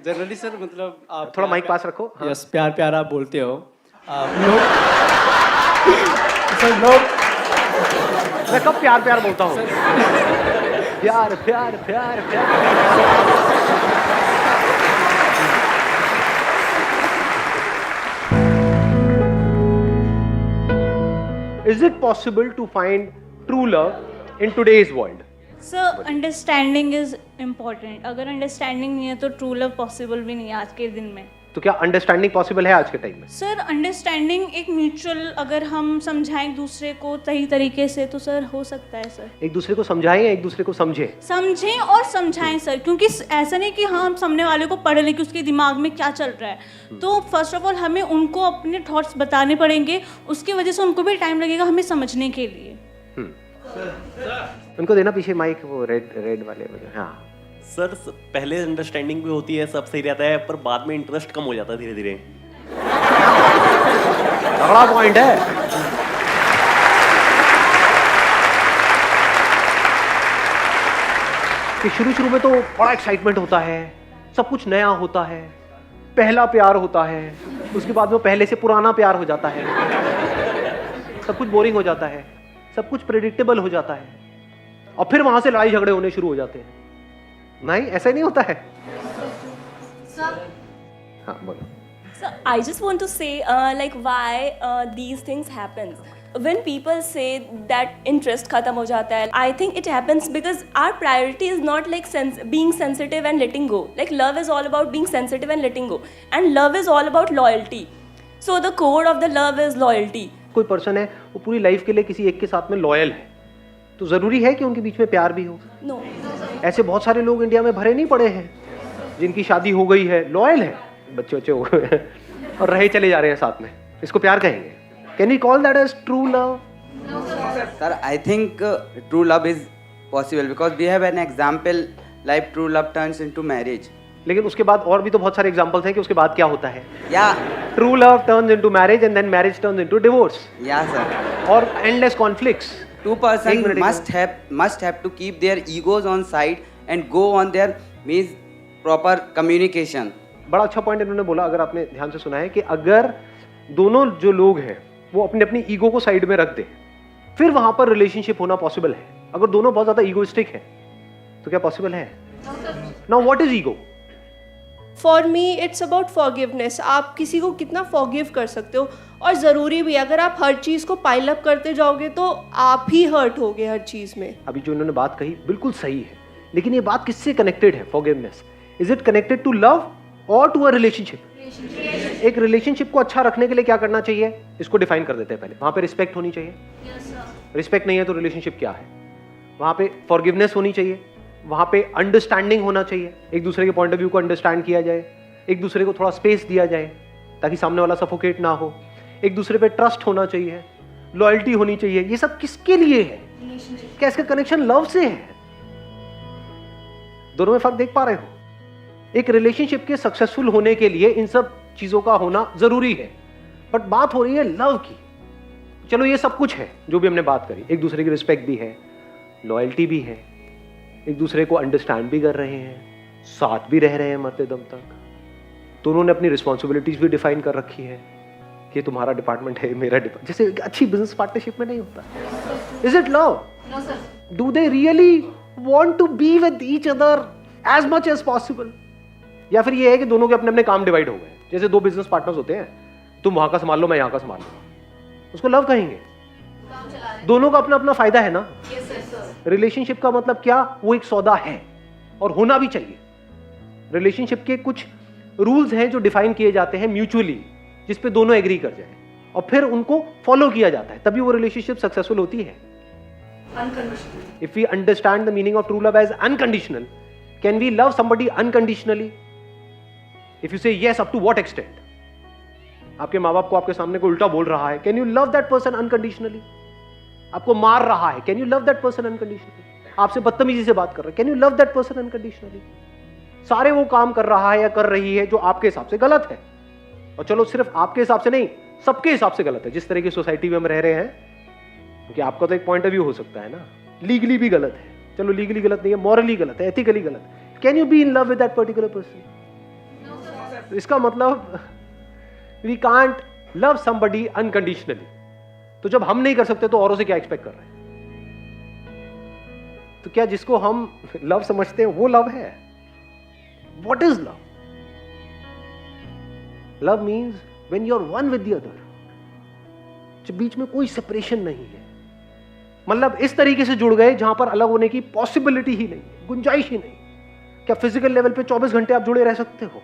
Generally sir मतलब आप थोड़ा माइक पास रखो। हाँ। यस, प्यार प्यार आप बोलते हो। लोग सर लोग मैं कब प्यार प्यार बोलता हूँ? प्यार प्यार प्यार प्यार। Is it possible to find true love in today's world? Sir understanding is important. अगर अंडरस्टैंडिंग नहीं है तो ट्रू लव पॉसिबल भी नहीं है आज के दिन में। तो क्या अंडरस्टैंडिंग पॉसिबल है आज के टाइम में? सर अंडरस्टैंडिंग एक म्यूचुअल, अगर हम समझाएं एक दूसरे को सही तरीके से तो सर हो सकता है सर। एक दूसरे को समझाएं या एक दूसरे को समझें? समझें और समझाएं सर, क्योंकि ऐसा नहीं कि हाँ हम सामने वाले को पढ़ लें कि उसके दिमाग में क्या चल रहा है। तो फर्स्ट ऑफ ऑल हमें उनको अपने थॉट्स बताने पड़ेंगे, उसकी वजह से उनको भी टाइम लगेगा हमें समझने के लिए। उनको देना पीछे माइक, वो रेड वाले। हाँ सर पहले अंडरस्टैंडिंग भी होती है, सब सही रहता है, पर बाद में इंटरेस्ट कम हो जाता है धीरे धीरे। तगड़ा पॉइंट है। कि शुरू में तो बड़ा एक्साइटमेंट होता है, सब कुछ नया होता है, पहला प्यार होता है, उसके बाद में पहले से पुराना प्यार हो जाता है, सब कुछ बोरिंग हो जाता है, सब कुछ प्रेडिक्टेबल हो जाता है, और फिर वहां से लड़ाई झगड़े होने शुरू हो जाते हैं। नहीं, ऐसा नहीं होता है। हाँ बोलो। So I just want to say, like why these things happen. When people say that interest खत्म हो जाता है, I think it happens because our priority is not like being sensitive and letting go. Like love is all about being sensitive and letting go, and love is all about loyalty. So the core of the love is loyalty. कोई person है वो पूरी life के लिए किसी एक के साथ में लॉयल है, तो जरूरी है कि उनके बीच में प्यार भी हो? No. ऐसे बहुत सारे लोग इंडिया में भरे नहीं पड़े हैं जिनकी शादी हो गई है, लॉयल है, बच्चे हो गए हैं और रहे चले जा रहे हैं साथ में, इसको प्यार कहेंगे? Can you call that as true love? Sir, I think true love is possible because we have an example like true love turns into marriage. लेकिन उसके बाद और भी तो बहुत सारे एग्जांपल्स हैं कि उसके बाद क्या होता है। Yeah. True love turns into marriage and then marriage turns into divorce. Yeah, sir. और endless conflicts. Two persons must have to keep their egos on side and go on their means proper communication. बड़ा अच्छा point इन्होंने बोला, अगर आपने ध्यान से सुना है, कि अगर दोनों जो लोग हैं वो अपने अपनी ईगो को साइड में रख दे, फिर वहां पर रिलेशनशिप होना पॉसिबल है। अगर दोनों बहुत ज्यादा ईगोइस्टिक है तो क्या पॉसिबल है? Now what is ego? For me it's about forgiveness. आप किसी को कितना फॉरगिव कर सकते हो, और ज़रूरी भी, अगर आप हर चीज़ को पाइल अप करते जाओगे तो आप ही हर्ट होगे हर चीज़ में। अभी जो इन्होंने बात कही बिल्कुल सही है, लेकिन ये बात किससे कनेक्टेड है? Forgiveness, is it connected to love और टू अ रिलेशनशिप? एक रिलेशनशिप को अच्छा रखने के लिए क्या करना चाहिए, इसको डिफाइन कर देते हैं पहले। वहां पे रिस्पेक्ट होनी चाहिए। रिस्पेक्ट नहीं है तो रिलेशनशिप क्या है? वहां पे फॉरगिवनेस होनी चाहिए, वहां पे अंडरस्टैंडिंग होना चाहिए, एक दूसरे के पॉइंट ऑफ व्यू को अंडरस्टैंड किया जाए, एक दूसरे को थोड़ा स्पेस दिया जाए ताकि सामने वाला सफोकेट ना हो, एक दूसरे पे ट्रस्ट होना चाहिए, लॉयल्टी होनी चाहिए। ये सब किसके लिए है? क्या इसका कनेक्शन लव से है? दोनों में फर्क देख पा रहे हो? एक रिलेशनशिप के सक्सेसफुल होने के लिए इन सब चीजों का होना जरूरी है, बट बात हो रही है लव की। चलो ये सब कुछ है जो भी हमने बात करी, एक दूसरे की रिस्पेक्ट भी है, लॉयल्टी भी है, एक दूसरे को अंडरस्टैंड भी कर रहे हैं, साथ भी रह रहे हैं मरते दम तक, दोनों ने अपनी रिस्पॉन्सिबिलिटीज भी डिफाइन कर रखी है कि तुम्हारा डिपार्टमेंट है, मेरा डिपार्टमेंट, जैसे अच्छी बिजनेस पार्टनरशिप में नहीं होता। Is it love? Do they really want to be with each other as much as possible? या फिर ये है कि दोनों के अपने अपने काम डिवाइड हो गए, जैसे दो बिजनेस पार्टनर्स होते हैं, तुम वहां का संभाल लो, मैं यहां का संभाल लूंगा, उसको लव कहेंगे? दोनों का अपना अपना फायदा है ना। रिलेशनशिप का मतलब क्या? वो एक सौदा है और होना भी चाहिए। रिलेशनशिप के कुछ रूल्स हैं जो डिफाइन किए जाते हैं म्यूचुअली, जिस पे दोनों एग्री कर जाए और फिर उनको फॉलो किया जाता है, तभी वो रिलेशनशिप सक्सेसफुल होती है। If we understand the meaning of true love as unconditional, can we love somebody unconditionally? If you say yes, up to what extent? आपके माँ बाप को आपके सामने कोई उल्टा बोल रहा है, can you love that person unconditionally? आपको मार रहा है, can you love that person unconditionally? आपसे बदतमीजी से बात कर रहा है, can you love that person unconditionally? सारे वो काम कर रहा है या कर रही है जो आपके हिसाब से गलत है, और चलो सिर्फ आपके हिसाब से नहीं, सबके हिसाब से गलत है, जिस तरह की सोसाइटी में हम रह रहे हैं। क्योंकि आपका तो एक पॉइंट ऑफ व्यू हो सकता है ना, लीगली भी गलत है, चलो लीगली गलत नहीं है, मॉरली गलत है, एथिकली गलत है। Can you be in love with that particular person? इसका मतलब we can't love somebody unconditionally. तो जब हम नहीं कर सकते तो औरों से क्या एक्सपेक्ट कर रहे हैं? तो क्या जिसको हम लव समझते हैं वो लव है? What is love? Love means when you are one with the other, जब बीच में कोई सेपरेशन नहीं है, मतलब इस तरीके से जुड़ गए जहां पर अलग होने की पॉसिबिलिटी ही नहीं, गुंजाइश ही नहीं। क्या फिजिकल लेवल पे 24 घंटे आप जुड़े रह सकते हो?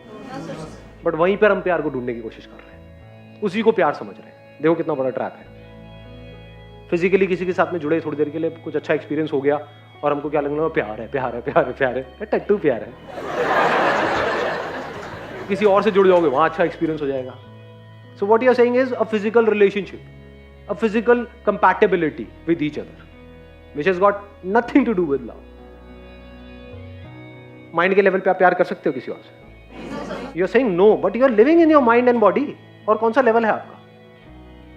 बट वहीं पर हम प्यार को ढूंढने की कोशिश कर रहे हैं, उसी को प्यार समझ रहे हैं। देखो कितना बड़ा ट्रैप है। फिजिकली किसी के साथ में जुड़े, थोड़ी देर के लिए कुछ अच्छा एक्सपीरियंस हो गया और हमको क्या लगने लगा, प्यार है प्यार है प्यार है प्यार है, टट्टू प्यार है। किसी और से जुड़ जाओगे, वहां अच्छा एक्सपीरियंस हो जाएगा। So what you are saying is a physical relationship, a physical compatibility with each other, which has got nothing to do with love. Mind के लेवल पे आप प्यार कर सकते हो किसी और से? You are saying no, but you are living in your mind and body. और कौन सा लेवल है आपका?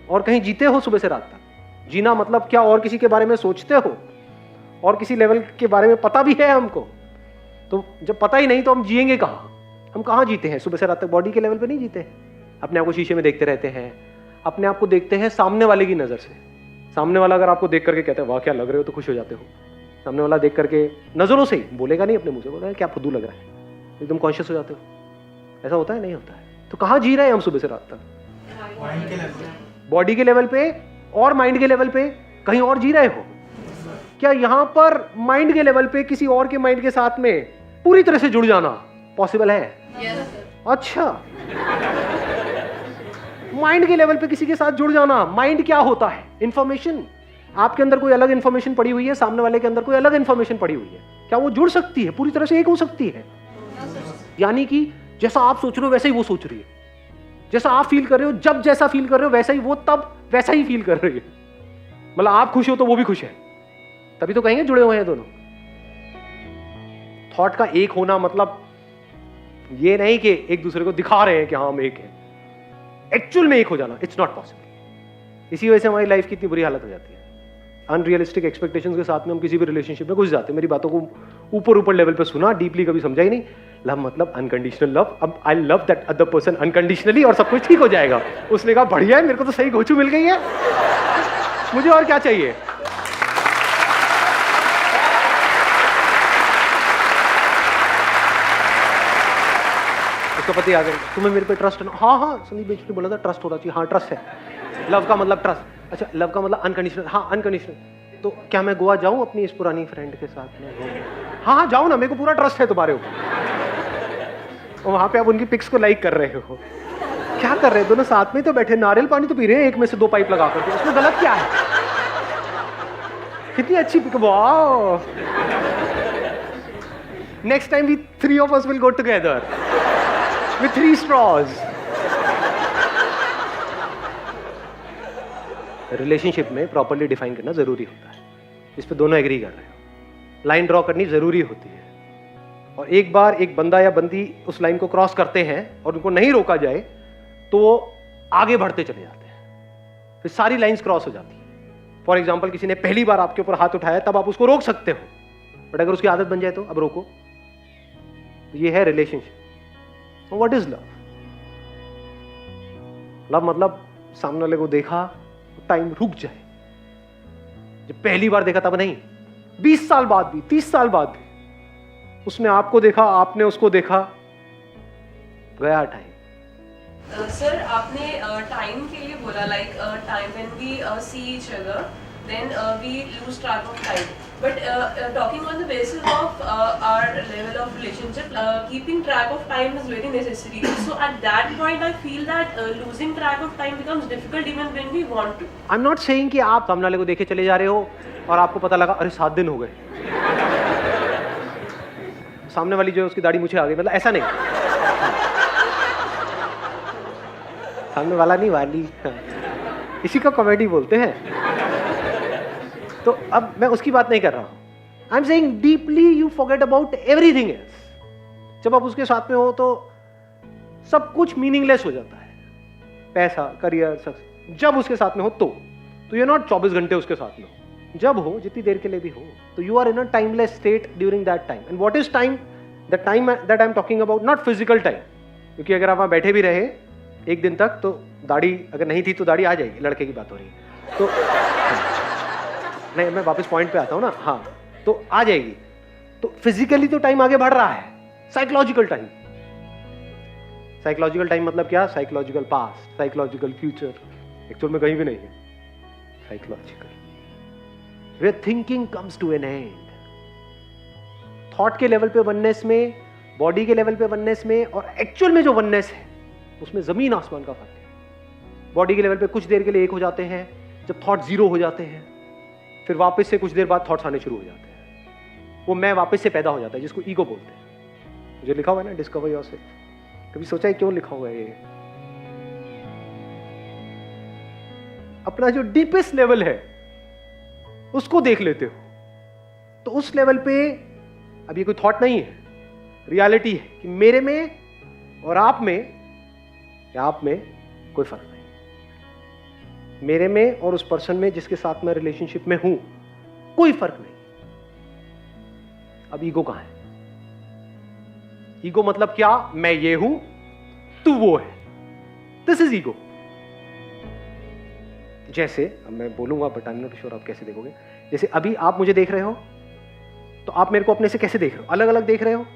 और कहीं जीते हो सुबह से रात तक? जीना मतलब क्या? और किसी के बारे में सोचते हो? और किसी लेवल के बारे में पता भी है हमको? तो जब पता ही नहीं तो हम जिएंगे कहाँ? हम कहाँ जीते हैं सुबह से रात तक? बॉडी के लेवल पे नहीं जीते। अपने आप को शीशे में देखते रहते हैं, अपने आप को देखते हैं सामने वाले की नजर से। सामने वाला अगर आपको देख करके कहता है वाह क्या लग रहे हो, तो खुश हो जाते हो। सामने वाला देख करके नजरों से ही, बोलेगा नहीं, अपने मुंह से बोलेगा क्या फुद्दू लग रहा है, एकदम कॉन्शियस हो जाते हो। ऐसा होता है? नहीं होता है। तो कहाँ जी रहे हैं हम सुबह से रात तक? बॉडी के लेवल पे और माइंड के लेवल पे कहीं और जी रहे हो क्या? यहां पर माइंड के लेवल पे किसी और के माइंड के साथ में पूरी तरह से जुड़ जाना पॉसिबल है? अच्छा, माइंड के लेवल पे किसी के साथ जुड़ जाना। माइंड क्या होता है? इंफॉर्मेशन। आपके अंदर कोई अलग इंफॉर्मेशन पड़ी हुई है, सामने वाले के अंदर कोई अलग इंफॉर्मेशन पड़ी हुई है, क्या वो जुड़ सकती है? पूरी तरह से एक हो सकती है? यानी कि जैसा आप सोच रहे हो वैसा ही वो सोच रही है, जैसा आप फील कर रहे हो जब जैसा फील कर रहे हो वैसा ही वो तब वैसा ही फील कर रही है। मतलब आप खुश हो तो वो भी खुश है, तभी तो कहेंगे जुड़े हुए हैं दोनों। थॉट का एक होना मतलब ये नहीं कि एक दूसरे को दिखा रहे हैं कि हाँ हम एक हैं, एक्चुअल में एक हो जाना इट्स नॉट पॉसिबल। इसी वजह से हमारी लाइफ की इतनी बुरी हालत हो जाती है। अनरियलिस्टिक एक्सपेक्टेशंस के साथ में हम किसी भी रिलेशनशिप में घुस जाते हैं। मेरी बातों को ऊपर लेवल पे सुना, डीपली कभी समझा ही नहीं। लव मतलब अनकंडीशनल लव। अब I love that other person unconditionally और सब कुछ ठीक हो जाएगा। उसने कहा बढ़िया है, मेरे को तो सही गोचू मिल गई है, मुझे और क्या चाहिए। उसका पति आ गया, तुम्हें मेरे पे ट्रस्ट है ना? हाँ हाँ, संदीप बेच ने बोला था ट्रस्ट होना चाहिए। हाँ ट्रस्ट है। लव का मतलब ट्रस्ट। अच्छा, लव का मतलब अनकंडीशनल। हाँ अनकंडीशनल। तो क्या मैं गोवा जाऊं अपनी इस पुरानी फ्रेंड के साथ में? हाँ हाँ जाओ ना, मेरे को पूरा ट्रस्ट है तुम्हारे ऊपर। और वहां पे आप उनकी पिक्स को लाइक कर रहे हो। क्या कर रहे हैं दोनों? साथ में तो बैठे, नारियल पानी तो पी रहे हैं एक में से 2 पाइप लगा करके। उसमें गलत क्या है? कितनी अच्छी pic. Wow, next time we 3 of us will go together with 3 straws. Relationship में प्रॉपर्ली डिफाइन करना जरूरी होता है। इस पे दोनों एग्री कर रहे हो। लाइन ड्रॉ करनी जरूरी होती है, और एक बार एक बंदा या बंदी उस लाइन को क्रॉस करते हैं और उनको नहीं रोका जाए तो वो आगे बढ़ते चले जाते हैं, फिर सारी लाइंस क्रॉस हो जाती है। फॉर एग्जाम्पल, किसी ने पहली बार आपके ऊपर हाथ उठाया, तब आप उसको रोक सकते हो, बट अगर उसकी आदत बन जाए तो अब रोको। तो ये है relationship. What is love? Love मतलब सामने वाले को देखा, टाइम रुक जाए। जब पहली बार देखा तब नहीं, 20 साल बाद भी, 30 साल बाद भी, उसने आपको देखा, आपने उसको देखा, गया टाइम। सर आपने टाइम के लिए बोला, like time when we see each other then we lose track of time, but talking on the basis of our level of relationship, keeping track of time is very necessary. So at that point I feel that losing track of time becomes difficult even when we want to. I am not saying कि आप सामने वाले को देखे चले जा रहे हो और आपको पता लगा अरे 7 दिन हो गए, सामने वाली जो है उसकी दाढ़ी मुझे आ गई, मतलब ऐसा नहीं। सामने वाला नहीं, वाली, इसी का कॉमेडी बोलते हैं। तो अब मैं उसकी बात नहीं कर रहा हूं। I am saying deeply you forget about everything else. जब आप उसके साथ में हो तो सब कुछ मीनिंगलेस हो जाता है, पैसा, करियर, सक्सेस। जब उसके साथ में हो तो यू आर नॉट 24 घंटे उसके साथ में हो, जब हो, जितनी देर के लिए भी हो, तो you are in a timeless state during that time. And what is time? The time that I am talking about, not physical time, क्योंकि अगर आप वहाँ बैठे भी रहे एक दिन तक तो दाढ़ी अगर नहीं थी तो दाढ़ी आ जाएगी, लड़के की बात हो रही है तो नहीं, मैं वापस पॉइंट पे आता हूँ ना। हाँ, तो आ जाएगी। तो फिजिकली तो टाइम आगे बढ़ रहा है, साइकोलॉजिकल टाइम, साइकोलॉजिकल टाइम मतलब क्या? Psychological past, psychological future, actual में कहीं भी नहीं है। Psychological where thinking comes to an end. Thought के लेवल पे वननेस में, बॉडी के लेवल पे वननेस में, और एक्चुअल में जो वननेस है उसमें जमीन आसमान का फर्क है। बॉडी के लेवल पे कुछ देर के लिए एक हो जाते हैं, जब थॉट जीरो हो जाते हैं, फिर वापस से कुछ देर बाद थॉट्स आने शुरू हो जाते हैं। वो मैं वापस से पैदा हो जाता है, जिसको ईगो बोलते हैं। जो लिखा हुआ है ना, डिस्कवर योरसेल्फ, कभी सोचा है क्यों लिखा हुआ है ये? अपना जो डीपेस्ट लेवल है उसको देख लेते हो, तो उस लेवल पे अब ये कोई थॉट नहीं है, रियलिटी है कि मेरे में और आप में, या आप में कोई फर्क नहीं। मेरे में और उस पर्सन में जिसके साथ मैं रिलेशनशिप में हूं कोई फर्क नहीं। अब ईगो कहां है? ईगो मतलब क्या? मैं ये हूं, तू वो है। This is ego. जैसे अब मैं बोलूंगा but I am not sure आप कैसे देखोगे। जैसे अभी आप मुझे देख रहे हो तो आप मेरे को अपने से कैसे देख रहे हो? अलग अलग देख रहे हो।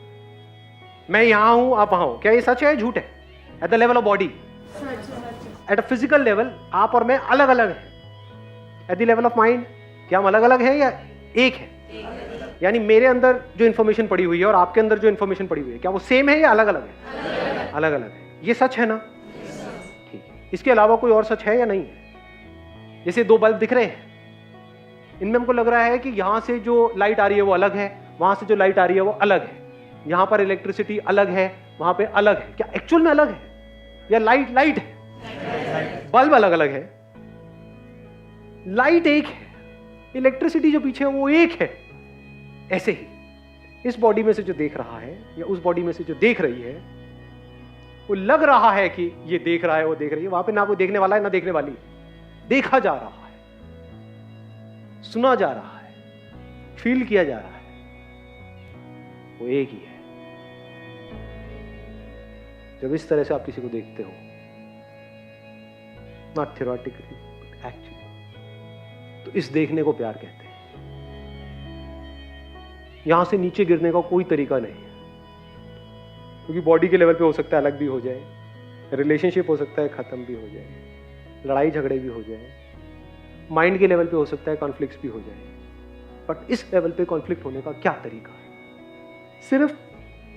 मैं यहां हूं, आप वहां हो। क्या ये सच है, झूठ है? At the level of body, at a physical level आप और मैं अलग अलग हैं। At the level of mind क्या हम अलग अलग हैं या एक है? यानी मेरे अंदर जो इंफॉर्मेशन पड़ी हुई है और आपके अंदर जो इंफॉर्मेशन पड़ी हुई है, क्या वो सेम है या अलग अलग है? अलग अलग है। ये सच है ना? ठीक है। इसके अलावा कोई और सच है या नहीं है? जैसे दो बल्ब दिख रहे हैं, इनमें हमको लग रहा है कि यहां से जो लाइट आ रही है वो अलग है, वहां से जो लाइट आ रही है वो अलग है, यहां पर इलेक्ट्रिसिटी अलग है, वहां पे अलग है। क्या एक्चुअल में अलग है या लाइट लाइट है? बल्ब अलग अलग है, लाइट एक है, इलेक्ट्रिसिटी जो पीछे है वो एक है। ऐसे ही इस बॉडी में से जो देख रहा है या उस बॉडी में से जो देख रही है, वो लग रहा है कि ये देख रहा है, वो देख रही है। वहां पे ना कोई देखने वाला है ना देखने वाली है। देखा जा रहा है, सुना जा रहा है, फील किया जा रहा है, वो एक ही है। जब इस तरह से आप किसी को देखते हो, नॉट थियोरेटिकली बट एक्चुअली, तो इस देखने को प्यार कहते हैं। यहां से नीचे गिरने का कोई तरीका नहीं है, क्योंकि बॉडी के लेवल पे हो सकता है अलग भी हो जाए, रिलेशनशिप हो सकता है खत्म भी हो जाए, लड़ाई झगड़े भी हो जाए, माइंड के लेवल पे हो सकता है कॉन्फ्लिक्ट्स भी हो जाए। बट इस लेवल पे कॉन्फ्लिक्ट होने का क्या तरीका है? सिर्फ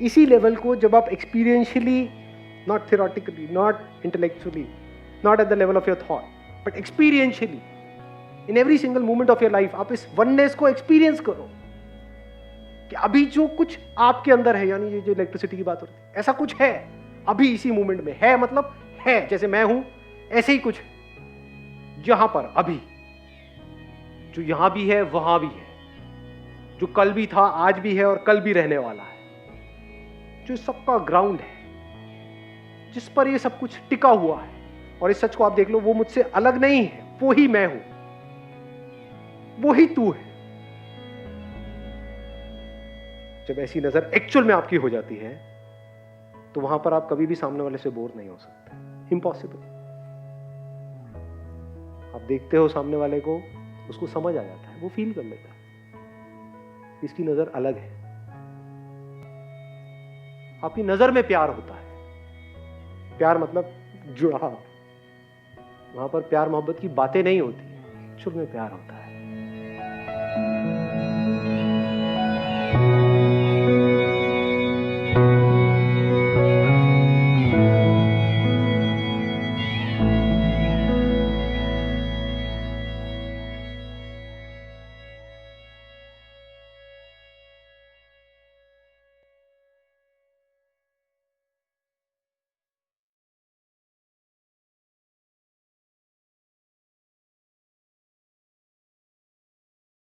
इसी लेवल को जब आप experientially, not theoretically, not intellectually, not at the level of your thought, but experientially in every single moment of your life, आप इस वननेस को एक्सपीरियंस करो कि अभी जो कुछ आपके अंदर है, यानी ये जो इलेक्ट्रिसिटी की बात हो रही है, ऐसा कुछ है अभी इसी मोमेंट में है। मतलब है, जैसे मैं हूं ऐसे ही कुछ यहां पर अभी, जो यहां भी है वहां भी है, जो कल भी था आज भी है और कल भी रहने वाला है, जो सबका ग्राउंड है, जिस पर ये सब कुछ टिका हुआ है। और इस सच को आप देख लो, वो मुझसे अलग नहीं है, वो ही मैं हूं, वो ही तू है। जब ऐसी नजर एक्चुअल में आपकी हो जाती है, तो वहां पर आप कभी भी सामने वाले से बोर नहीं हो सकते। इम्पॉसिबल। आप देखते हो सामने वाले को, उसको समझ आ जाता है, वो फील कर लेता है इसकी नजर अलग है। आपकी नजर में प्यार होता है। प्यार मतलब जुड़ाव। वहां पर प्यार मोहब्बत की बातें नहीं होती, एक्चुअल में प्यार होता है।